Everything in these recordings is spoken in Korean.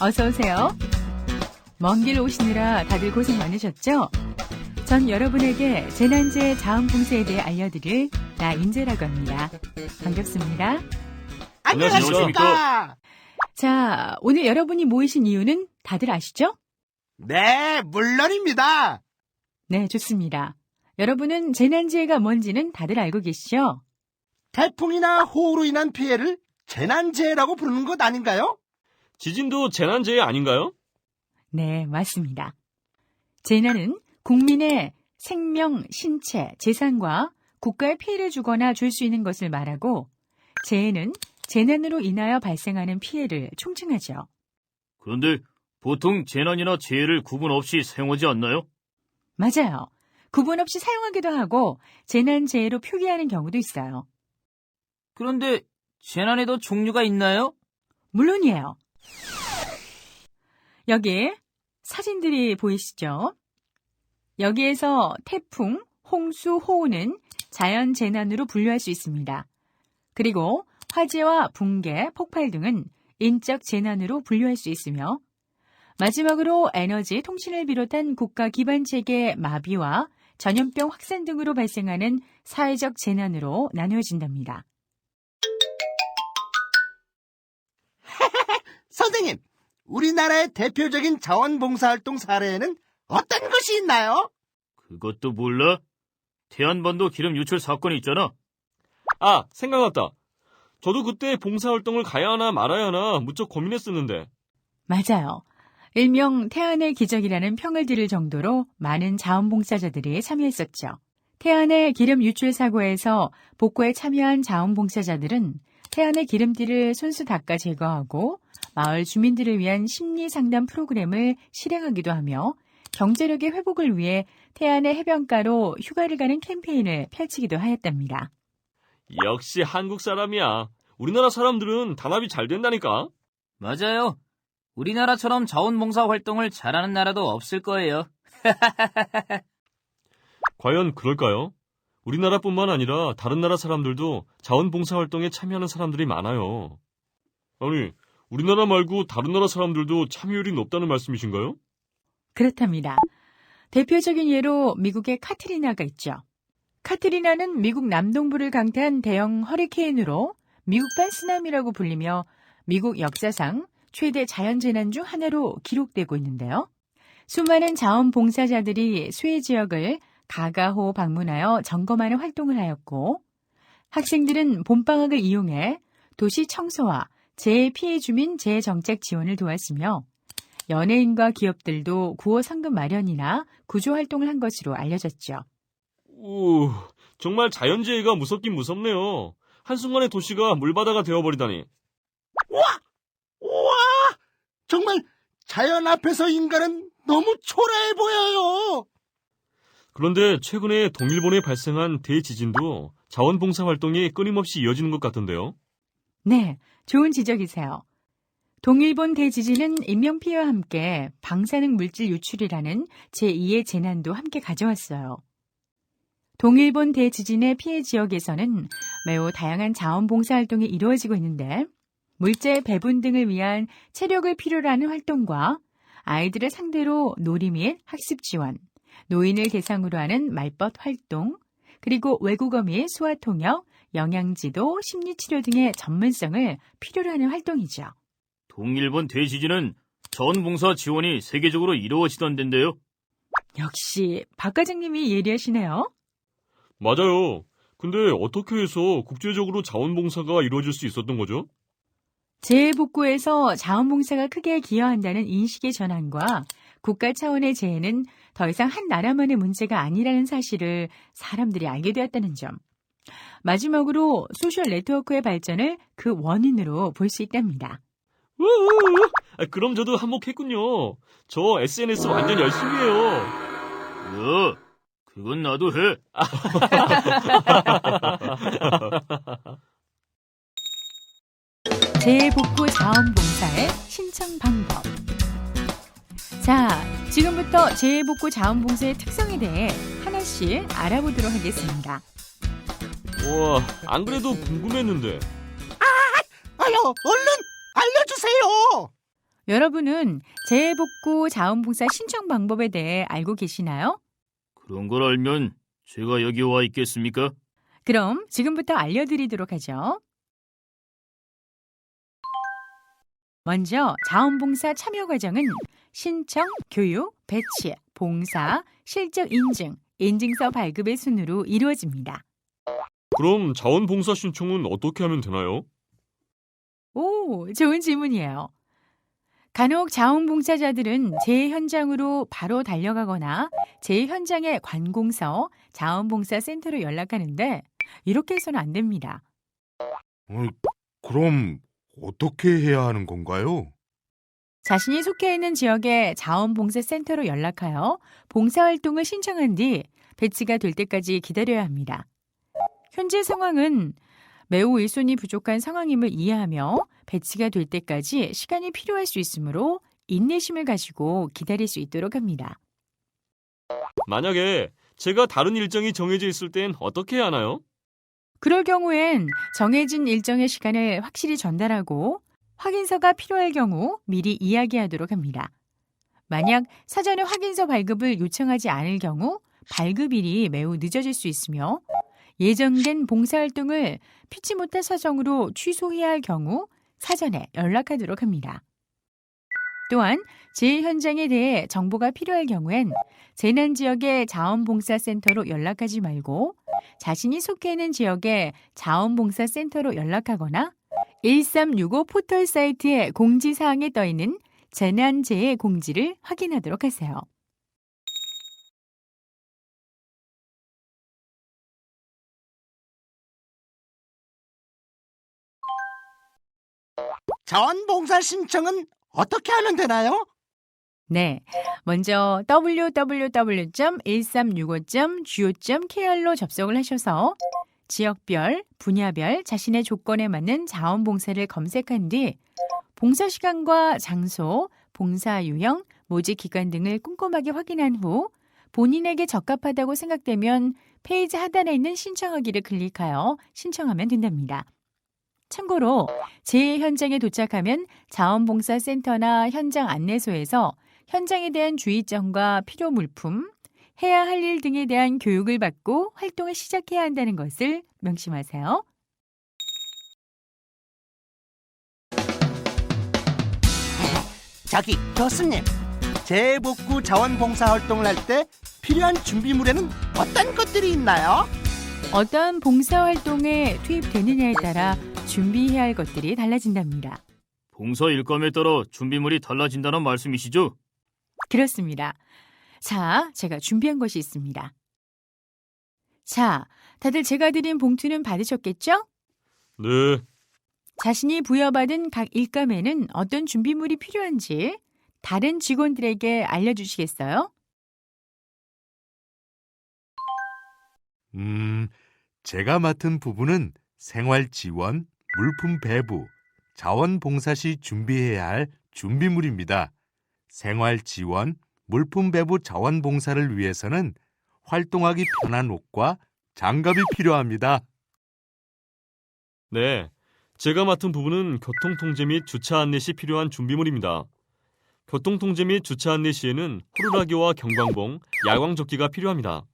어서 오세요. 먼 길 오시느라 다들 고생 많으셨죠? 전 여러분에게 재난재해 자원봉사에 대해 알려드릴 나인재라고 합니다. 반갑습니다. 안녕하십니까? 자, 오늘 여러분이 모이신 이유는 다들 아시죠? 네, 물론입니다. 네, 좋습니다. 여러분은 재난재해가 뭔지는 다들 알고 계시죠? 태풍이나 호우로 인한 피해를 재난재해라고 부르는 것 아닌가요? 지진도 재난재해 아닌가요? 네, 맞습니다. 재난은 국민의 생명, 신체, 재산과 국가에 피해를 주거나 줄 수 있는 것을 말하고, 재해는 재난으로 인하여 발생하는 피해를 총칭하죠. 그런데 보통 재난이나 재해를 구분 없이 사용하지 않나요? 맞아요. 구분 없이 사용하기도 하고 재난재해로 표기하는 경우도 있어요. 그런데 재난에도 종류가 있나요? 물론이에요. 여기 사진들이 보이시죠? 여기에서 태풍, 홍수, 호우는 자연재난으로 분류할 수 있습니다. 그리고 화재와 붕괴, 폭발 등은 인적 재난으로 분류할 수 있으며, 마지막으로 에너지, 통신을 비롯한 국가 기반 체계 마비와 전염병 확산 등으로 발생하는 사회적 재난으로 나누어진답니다. 선생님, 우리나라의 대표적인 자원봉사활동 사례에는 어떤 것이 있나요? 그것도 몰라? 태안반도 기름 유출 사건이 있잖아. 아, 생각났다. 저도 그때 봉사활동을 가야 하나 말아야 하나 무척 고민했었는데. 맞아요. 일명 태안의 기적이라는 평을 들을 정도로 많은 자원봉사자들이 참여했었죠. 태안의 기름 유출 사고에서 복구에 참여한 자원봉사자들은 태안의 기름띠를 손수 닦아 제거하고 마을 주민들을 위한 심리 상담 프로그램을 실행하기도 하며 경제력의 회복을 위해 태안의 해변가로 휴가를 가는 캠페인을 펼치기도 하였답니다. 역시 한국 사람이야. 우리나라 사람들은 단합이 잘 된다니까. 맞아요. 우리나라처럼 자원봉사 활동을 잘하는 나라도 없을 거예요. 과연 그럴까요? 우리나라뿐만 아니라 다른 나라 사람들도 자원봉사활동에 참여하는 사람들이 많아요. 아니, 우리나라 말고 다른 나라 사람들도 참여율이 높다는 말씀이신가요? 그렇답니다. 대표적인 예로 미국의 카트리나가 있죠. 카트리나는 미국 남동부를 강타한 대형 허리케인으로 미국판 쓰나미라고 불리며 미국 역사상 최대 자연재난 중 하나로 기록되고 있는데요. 수많은 자원봉사자들이 수해 지역을 가가호 방문하여 점검하는 활동을 하였고, 학생들은 봄방학을 이용해 도시 청소와 재해 피해 주민 재해 정책 지원을 도왔으며, 연예인과 기업들도 구호 상금 마련이나 구조 활동을 한 것으로 알려졌죠. 우, 정말 자연재해가 무섭긴 무섭네요. 한순간에 도시가 물바다가 되어버리다니. 우와! 정말 자연 앞에서 인간은 너무 초라해 보여요. 그런데 최근에 동일본에 발생한 대지진도 자원봉사 활동이 끊임없이 이어지는 것 같던데요. 네, 좋은 지적이세요. 동일본 대지진은 인명피해와 함께 방사능 물질 유출이라는 제2의 재난도 함께 가져왔어요. 동일본 대지진의 피해 지역에서는 매우 다양한 자원봉사 활동이 이루어지고 있는데, 물질 배분 등을 위한 체력을 필요로 하는 활동과 아이들을 상대로 놀이 및 학습 지원, 노인을 대상으로 하는 말벗 활동, 그리고 외국어 및 수화 통역, 영양지도, 심리치료 등의 전문성을 필요로 하는 활동이죠. 동일본 대지진은 자원봉사 지원이 세계적으로 이루어지던 데인데요. 역시 박 과장님이 예리하시네요. 맞아요. 근데 어떻게 해서 국제적으로 자원봉사가 이루어질 수 있었던 거죠? 재해 복구에서 자원봉사가 크게 기여한다는 인식의 전환과 국가 차원의 재해는 더 이상 한 나라만의 문제가 아니라는 사실을 사람들이 알게 되었다는 점. 마지막으로 소셜 네트워크의 발전을 그 원인으로 볼 수 있답니다. 그럼 저도 한몫했군요. 저 SNS 완전 열심히 해요. 야, 그건 나도 해. 재해복구 자원봉사의 신청 방법. 자, 지금부터 재해복구 자원봉사의 특성에 대해 하나씩 알아보도록 하겠습니다. 우와, 안 그래도 궁금했는데. 아유, 얼른 알려주세요. 여러분은 재해복구 자원봉사 신청 방법에 대해 알고 계시나요? 그런 걸 알면 제가 여기 와 있겠습니까? 그럼 지금부터 알려드리도록 하죠. 먼저 자원봉사 참여 과정은 신청, 교육, 배치, 봉사, 실적 인증, 인증서 발급의 순으로 이루어집니다. 그럼 자원봉사 신청은 어떻게 하면 되나요? 오, 좋은 질문이에요. 간혹 자원봉사자들은 재해 현장으로 바로 달려가거나 재해 현장의 관공서, 자원봉사센터로 연락하는데 이렇게 해서는 안 됩니다. 그럼 어떻게 해야 하는 건가요? 자신이 속해 있는 지역의 자원봉사센터로 연락하여 봉사활동을 신청한 뒤 배치가 될 때까지 기다려야 합니다. 현재 상황은 매우 일손이 부족한 상황임을 이해하며 배치가 될 때까지 시간이 필요할 수 있으므로 인내심을 가지고 기다릴 수 있도록 합니다. 만약에 제가 다른 일정이 정해져 있을 땐 어떻게 해야 하나요? 그럴 경우엔 정해진 일정의 시간을 확실히 전달하고 확인서가 필요할 경우 미리 이야기하도록 합니다. 만약 사전에 확인서 발급을 요청하지 않을 경우 발급일이 매우 늦어질 수 있으며 예정된 봉사활동을 피치 못할 사정으로 취소해야 할 경우 사전에 연락하도록 합니다. 또한 재해 현장에 대해 정보가 필요할 경우엔 재난지역의 자원봉사센터로 연락하지 말고 자신이 속해 있는 지역의 자원봉사센터로 연락하거나 1365 포털 사이트에 공지사항에 떠있는 재난재해 공지를 확인하도록 하세요. 자원봉사 신청은 어떻게 하면 되나요? 네, 먼저 www.1365.go.kr로 접속을 하셔서 지역별, 분야별 자신의 조건에 맞는 자원봉사를 검색한 뒤 봉사시간과 장소, 봉사 유형, 모집 기간 등을 꼼꼼하게 확인한 후 본인에게 적합하다고 생각되면 페이지 하단에 있는 신청하기를 클릭하여 신청하면 된답니다. 참고로 재해 현장에 도착하면 자원봉사센터나 현장 안내소에서 현장에 대한 주의점과 필요 물품, 해야 할 일 등에 대한 교육을 받고 활동을 시작해야 한다는 것을 명심하세요. 저기 교수님, 재복구 자원봉사 활동을 할 때 필요한 준비물에는 어떤 것들이 있나요? 어떠한 봉사활동에 투입되느냐에 따라 준비해야 할 것들이 달라진답니다. 봉사 일감에 따라 준비물이 달라진다는 말씀이시죠? 그렇습니다. 자, 제가 준비한 것이 있습니다. 자, 다들 제가 드린 봉투는 받으셨겠죠? 네, 자신이 부여받은 각 일감에는 어떤 준비물이 필요한지 다른 직원들에게 알려주시겠어요? 제가 맡은 부분은 생활 지원, 물품 배부, 자원봉사 시 준비해야 할 준비물입니다. 생활 지원, 물품 배부 자원봉사를 위해서는 활동하기 편한 옷과 장갑이 필요합니다. 네. 제가 맡은 부분은 교통통제 및 주차 안내 시 필요한 준비물입니다. 교통통제 및 주차 안내 시에는 호루라기와 경광봉, 야광조끼가 필요합니다.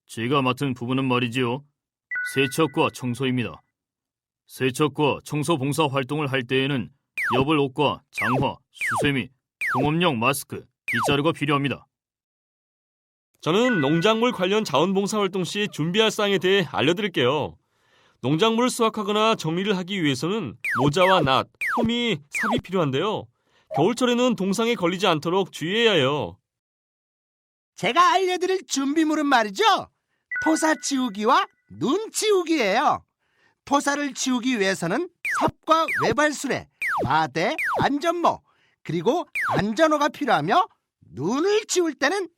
제가 맡은 부분은 말이지요. 세척과 청소입니다. 세척과 청소 봉사 활동을 할 때에는 여벌 옷과 장화, 수세미, 공업용 마스크, 빗자루가 필요합니다. 저는 농작물 관련 자원봉사 활동 시 준비할 사항에 대해 알려드릴게요. 농작물을 수확하거나 정리를 하기 위해서는 모자와 낫, 호미, 삽이 필요한데요. 겨울철에는 동상에 걸리지 않도록 주의해야 해요. 제가 알려드릴 준비물은 말이죠. 토사 치우기와 눈 치우기예요. 토사를 치우기 위해서는 삽과 외발수레, 마대, 안전모, 그리고 안전호가 필요하며 눈을 치울 때는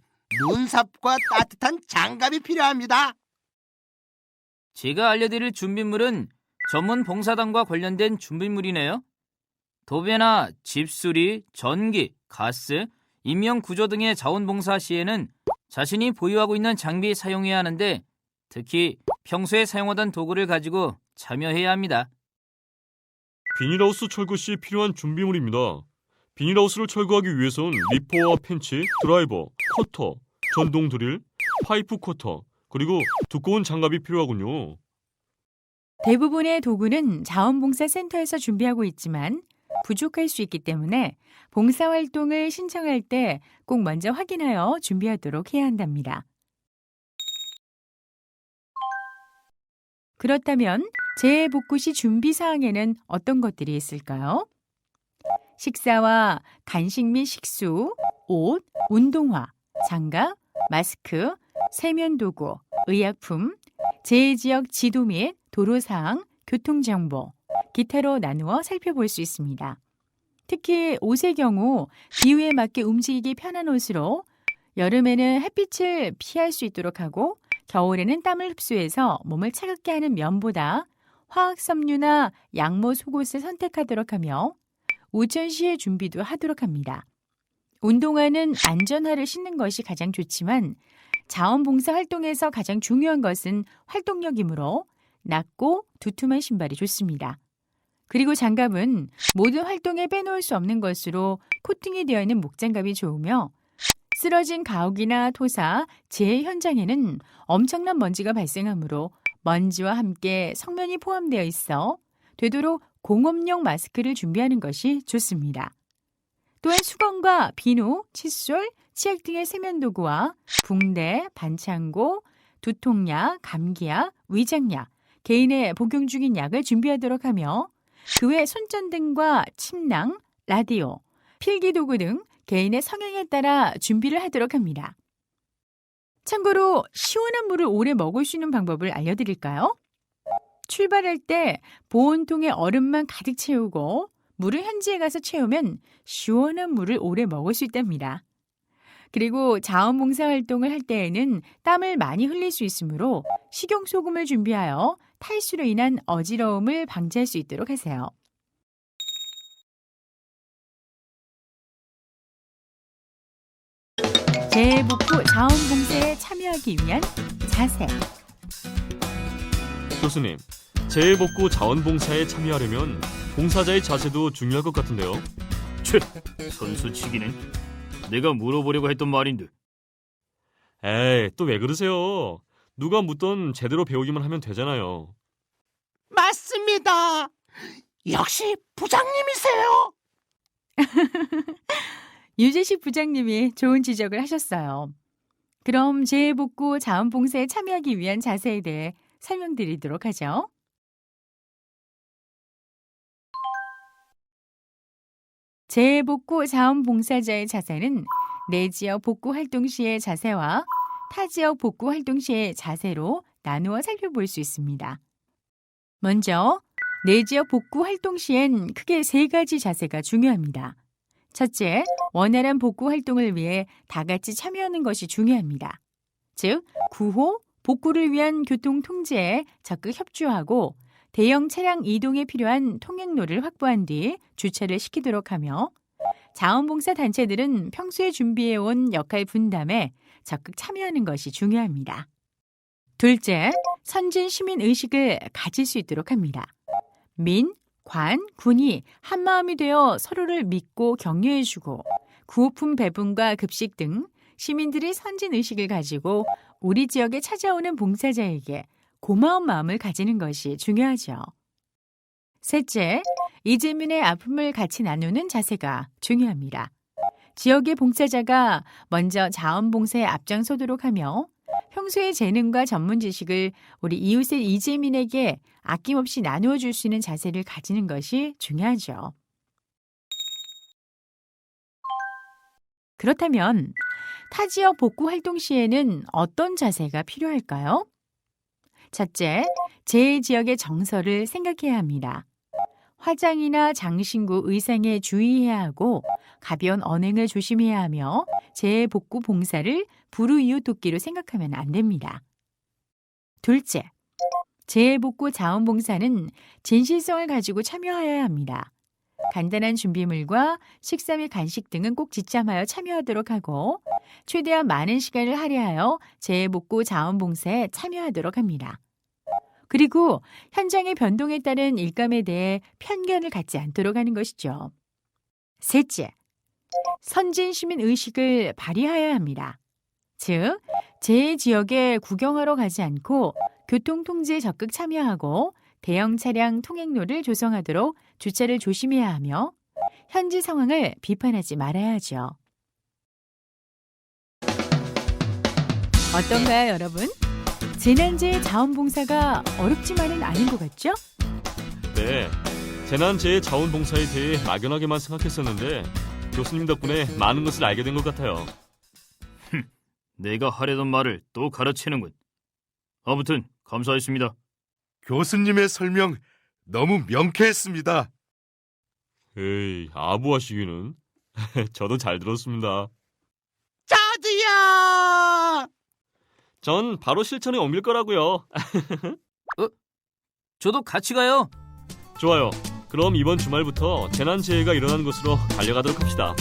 눈삽과 따뜻한 장갑이 필요합니다. 제가 알려드릴 준비물은 전문 봉사단과 관련된 준비물이네요. 도배나 집수리, 전기, 가스, 인명구조 등의 자원봉사 시에는 자신이 보유하고 있는 장비 사용해야 하는데 특히 평소에 사용하던 도구를 가지고 참여해야 합니다. 비닐하우스 철거 시 필요한 준비물입니다. 비닐하우스를 철거하기 위해선 리퍼와 펜치, 드라이버, 커터, 전동 드릴, 파이프 커터, 그리고 두꺼운 장갑이 필요하군요. 대부분의 도구는 자원봉사센터에서 준비하고 있지만 부족할 수 있기 때문에 봉사활동을 신청할 때 꼭 먼저 확인하여 준비하도록 해야 한답니다. 그렇다면 재해복구 시 준비사항에는 어떤 것들이 있을까요? 식사와 간식 및 식수, 옷, 운동화, 장갑, 마스크, 세면도구, 의약품, 재해지역 지도 및 도로사항, 교통정보, 기타로 나누어 살펴볼 수 있습니다. 특히 옷의 경우 기후에 맞게 움직이기 편한 옷으로 여름에는 햇빛을 피할 수 있도록 하고 겨울에는 땀을 흡수해서 몸을 차갑게 하는 면보다 화학섬유나 양모 속옷을 선택하도록 하며 우천시의 준비도 하도록 합니다. 운동화는 안전화를 신는 것이 가장 좋지만 자원봉사 활동에서 가장 중요한 것은 활동력이므로 낮고 두툼한 신발이 좋습니다. 그리고 장갑은 모든 활동에 빼놓을 수 없는 것으로 코팅이 되어 있는 목장갑이 좋으며 쓰러진 가옥이나 토사, 재해 현장에는 엄청난 먼지가 발생하므로 먼지와 함께 성면이 포함되어 있어 되도록 공업용 마스크를 준비하는 것이 좋습니다. 또한 수건과 비누, 칫솔, 치약 등의 세면도구와 붕대, 반창고, 두통약, 감기약, 위장약, 개인의 복용 중인 약을 준비하도록 하며 그 외 손전등과 침낭, 라디오, 필기도구 등 개인의 성향에 따라 준비를 하도록 합니다. 참고로 시원한 물을 오래 먹을 수 있는 방법을 알려드릴까요? 출발할 때 보온통에 얼음만 가득 채우고 물을 현지에 가서 채우면 시원한 물을 오래 먹을 수 있답니다. 그리고 자원봉사 활동을 할 때에는 땀을 많이 흘릴 수 있으므로 식용소금을 준비하여 탈수로 인한 어지러움을 방지할 수 있도록 하세요. 재해복구 자원봉사에 참여하기 위한 자세. 교수님, 재해복구 자원봉사에 참여하려면 봉사자의 자세도 중요할 것 같은데요. 채, 선수치기는 내가 물어보려고 했던 말인데. 에이, 또 왜 그러세요? 누가 묻던 제대로 배우기만 하면 되잖아요. 맞습니다. 역시 부장님이세요. 유재식 부장님이 좋은 지적을 하셨어요. 그럼 재해복구 자원봉사에 참여하기 위한 자세에 대해 설명드리도록 하죠. 재해복구 자원봉사자의 자세는 내 지역 복구 활동 시의 자세와 타 지역 복구 활동 시의 자세로 나누어 살펴볼 수 있습니다. 먼저 내 지역 복구 활동 시엔 크게 3가지 자세가 중요합니다. 첫째, 원활한 복구 활동을 위해 다 같이 참여하는 것이 중요합니다. 즉, 구호, 복구를 위한 교통 통제에 적극 협조하고 대형 차량 이동에 필요한 통행로를 확보한 뒤 주차를 시키도록 하며 자원봉사 단체들은 평소에 준비해온 역할 분담에 적극 참여하는 것이 중요합니다. 둘째, 선진 시민 의식을 가질 수 있도록 합니다. 민, 관, 군이 한마음이 되어 서로를 믿고 격려해주고 구호품 배분과 급식 등 시민들이 선진 의식을 가지고 우리 지역에 찾아오는 봉사자에게 고마운 마음을 가지는 것이 중요하죠. 셋째, 이재민의 아픔을 같이 나누는 자세가 중요합니다. 지역의 봉사자가 먼저 자원봉사에 앞장서도록 하며 평소의 재능과 전문 지식을 우리 이웃의 이재민에게 아낌없이 나누어 줄 수 있는 자세를 가지는 것이 중요하죠. 그렇다면 타 지역 복구 활동 시에는 어떤 자세가 필요할까요? 첫째, 제 지역의 정서를 생각해야 합니다. 화장이나 장신구, 의상에 주의해야 하고 가벼운 언행을 조심해야 하며 재해복구 봉사를 불우이웃돕기로 생각하면 안 됩니다. 둘째, 재해복구 자원봉사는 진실성을 가지고 참여하여야 합니다. 간단한 준비물과 식사 및 간식 등은 꼭 지참하여 참여하도록 하고 최대한 많은 시간을 할애하여 재해복구 자원봉사에 참여하도록 합니다. 그리고 현장의 변동에 따른 일감에 대해 편견을 갖지 않도록 하는 것이죠. 셋째, 선진 시민 의식을 발휘해야 합니다. 즉, 제 지역에 구경하러 가지 않고 교통 통제에 적극 참여하고 대형 차량 통행로를 조성하도록 주차를 조심해야 하며 현지 상황을 비판하지 말아야 하죠. 어떤가요, 여러분? 재난재해 자원봉사가 어렵지만은 않은 것 같죠? 네, 재난재해 자원봉사에 대해 막연하게만 생각했었는데 교수님 덕분에 많은 것을 알게 된 것 같아요. 내가 하려던 말을 또 가르치는군. 아무튼 감사했습니다. 교수님의 설명 너무 명쾌했습니다. 에이, 아부하시기는. 저도 잘 들었습니다. 저도요. 전 바로 실천에 옮길 거라고요. 저도 같이 가요. 좋아요. 그럼 이번 주말부터 재난재해가 일어나는 곳으로 달려가도록 합시다.